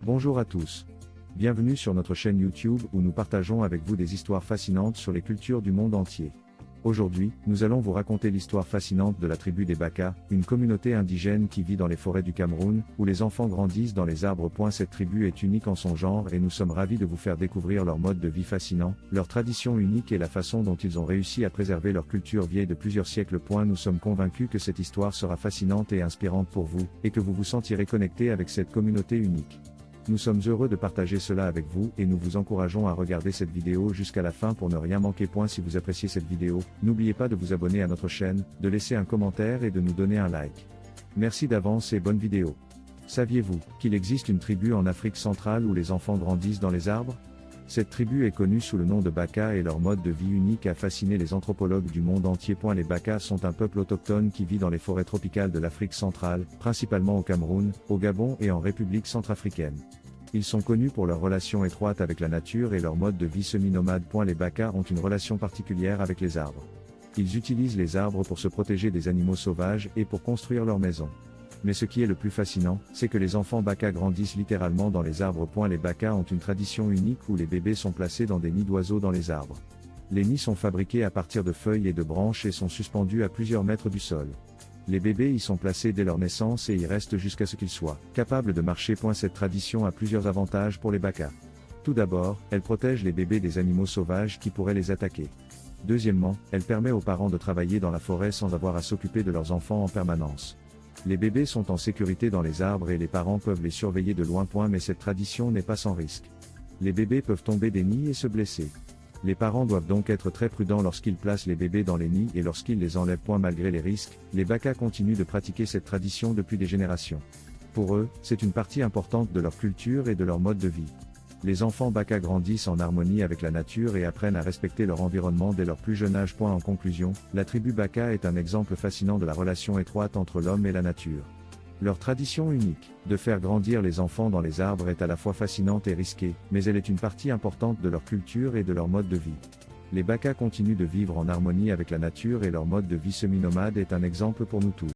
Bonjour à tous. Bienvenue sur notre chaîne YouTube où nous partageons avec vous des histoires fascinantes sur les cultures du monde entier. Aujourd'hui, nous allons vous raconter l'histoire fascinante de la tribu des Baka, une communauté indigène qui vit dans les forêts du Cameroun, où les enfants grandissent dans les arbres. Cette tribu est unique en son genre et nous sommes ravis de vous faire découvrir leur mode de vie fascinant, leur tradition unique et la façon dont ils ont réussi à préserver leur culture vieille de plusieurs siècles. Nous sommes convaincus que cette histoire sera fascinante et inspirante pour vous, et que vous vous sentirez connecté avec cette communauté unique. Nous sommes heureux de partager cela avec vous et nous vous encourageons à regarder cette vidéo jusqu'à la fin pour ne rien manquer. Si vous appréciez cette vidéo, n'oubliez pas de vous abonner à notre chaîne, de laisser un commentaire et de nous donner un like. Merci d'avance et bonne vidéo. Saviez-vous qu'il existe une tribu en Afrique centrale où les enfants grandissent dans les arbres? Cette tribu est connue sous le nom de Baka et leur mode de vie unique a fasciné les anthropologues du monde entier. Les Baka sont un peuple autochtone qui vit dans les forêts tropicales de l'Afrique centrale, principalement au Cameroun, au Gabon et en République centrafricaine. Ils sont connus pour leur relation étroite avec la nature et leur mode de vie semi-nomade. Les Baka ont une relation particulière avec les arbres. Ils utilisent les arbres pour se protéger des animaux sauvages et pour construire leurs maisons. Mais ce qui est le plus fascinant, c'est que les enfants Baka grandissent littéralement dans les arbres. Les Baka ont une tradition unique où les bébés sont placés dans des nids d'oiseaux dans les arbres. Les nids sont fabriqués à partir de feuilles et de branches et sont suspendus à plusieurs mètres du sol. Les bébés y sont placés dès leur naissance et y restent jusqu'à ce qu'ils soient capables de marcher. Cette tradition a plusieurs avantages pour les Baka. Tout d'abord, elle protège les bébés des animaux sauvages qui pourraient les attaquer. Deuxièmement, elle permet aux parents de travailler dans la forêt sans avoir à s'occuper de leurs enfants en permanence. Les bébés sont en sécurité dans les arbres et les parents peuvent les surveiller de loin. Mais cette tradition n'est pas sans risque. Les bébés peuvent tomber des nids et se blesser. Les parents doivent donc être très prudents lorsqu'ils placent les bébés dans les nids et lorsqu'ils les enlèvent. Malgré les risques, les Baka continuent de pratiquer cette tradition depuis des générations. Pour eux, c'est une partie importante de leur culture et de leur mode de vie. Les enfants Baka grandissent en harmonie avec la nature et apprennent à respecter leur environnement dès leur plus jeune âge. En conclusion, la tribu Baka est un exemple fascinant de la relation étroite entre l'homme et la nature. Leur tradition unique, de faire grandir les enfants dans les arbres, est à la fois fascinante et risquée, mais elle est une partie importante de leur culture et de leur mode de vie. Les Baka continuent de vivre en harmonie avec la nature et leur mode de vie semi-nomade est un exemple pour nous tous.